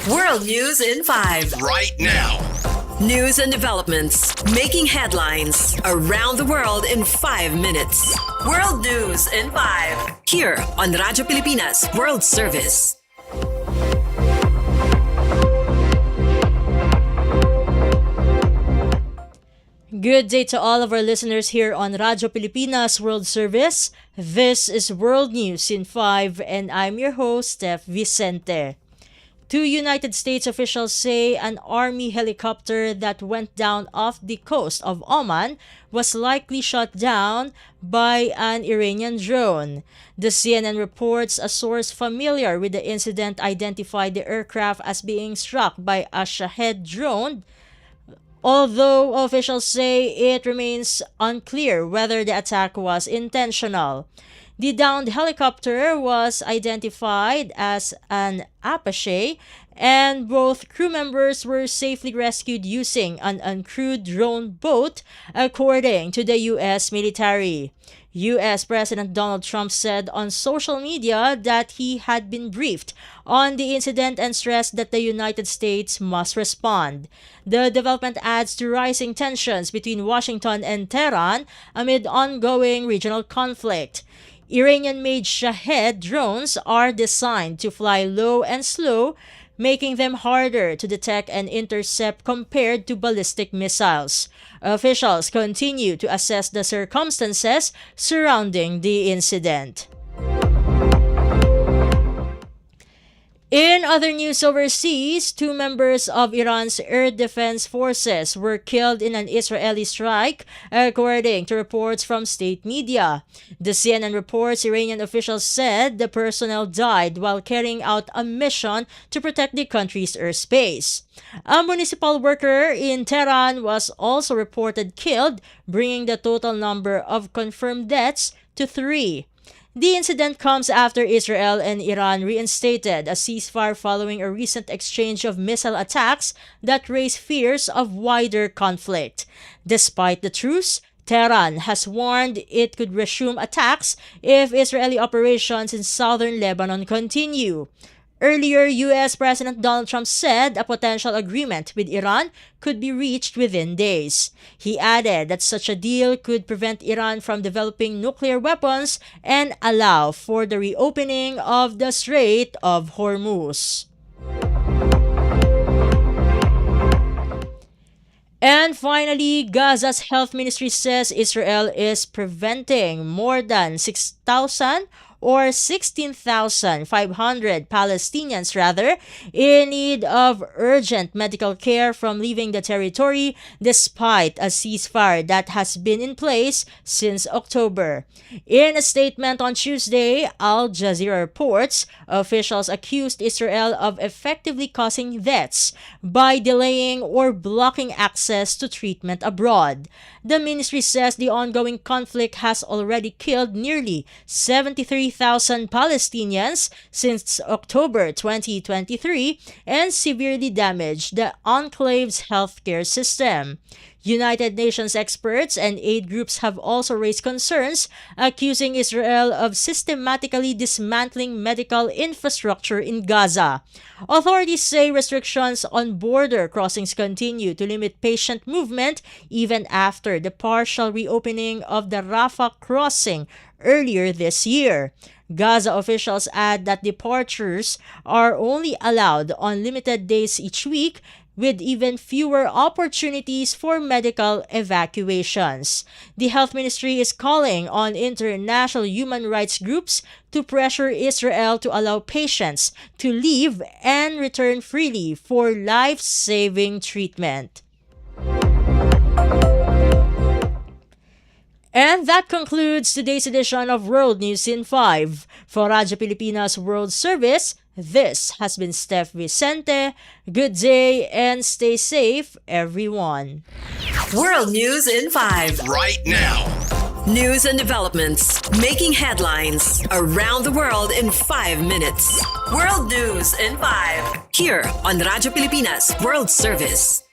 World News in 5. Right now. News and developments making headlines around the world in 5 minutes. World News in 5. Here on Radyo Pilipinas World Service. Good day to all of our listeners here on Radyo Pilipinas World Service. This is World News in 5 and I'm your host, Steph Vicente. Two United States officials say an army helicopter that went down off the coast of Oman was likely shot down by an Iranian drone. The CNN reports a source familiar with the incident identified the aircraft as being struck by a Shahed drone, although officials say it remains unclear whether the attack was intentional. The downed helicopter was identified as an Apache, and both crew members were safely rescued using an uncrewed drone boat, according to the U.S. military. U.S. President Donald Trump said on social media that he had been briefed on the incident and stressed that the United States must respond. The development adds to rising tensions between Washington and Tehran amid ongoing regional conflict. Iranian-made Shahed drones are designed to fly low and slow, making them harder to detect and intercept compared to ballistic missiles. Officials continue to assess the circumstances surrounding the incident. In other news overseas, two members of Iran's air defense forces were killed in an Israeli strike, according to reports from state media. The CNN reports Iranian officials said the personnel died while carrying out a mission to protect the country's airspace. A municipal worker in Tehran was also reported killed, bringing the total number of confirmed deaths to 3. The incident comes after Israel and Iran reinstated a ceasefire following a recent exchange of missile attacks that raised fears of wider conflict. Despite the truce, Tehran has warned it could resume attacks if Israeli operations in southern Lebanon continue. Earlier, U.S. President Donald Trump said a potential agreement with Iran could be reached within days. He added that such a deal could prevent Iran from developing nuclear weapons and allow for the reopening of the Strait of Hormuz. And finally, Gaza's health ministry says Israel is preventing more than 6,000 or 16,500 Palestinians in need of urgent medical care from leaving the territory despite a ceasefire that has been in place since October. In a statement on Tuesday, Al Jazeera reports officials accused Israel of effectively causing deaths by delaying or blocking access to treatment abroad. The ministry says the ongoing conflict has already killed nearly 73,000 Palestinians since October 2023 and severely damaged the enclave's healthcare system. United Nations experts and aid groups have also raised concerns, accusing Israel of systematically dismantling medical infrastructure in Gaza. Authorities say restrictions on border crossings continue to limit patient movement even after the partial reopening of the Rafah crossing earlier this year. Gaza officials add that departures are only allowed on limited days each week, with even fewer opportunities for medical evacuations. The health ministry is calling on international human rights groups to pressure Israel to allow patients to leave and return freely for life-saving treatment. And that concludes today's edition of World News in 5. For Radyo Pilipinas World Service, this has been Steph Vicente. Good day and stay safe, everyone. World News in 5. Right now. News and developments making headlines around the world in 5 minutes. World News in 5. Here on Radyo Pilipinas World Service.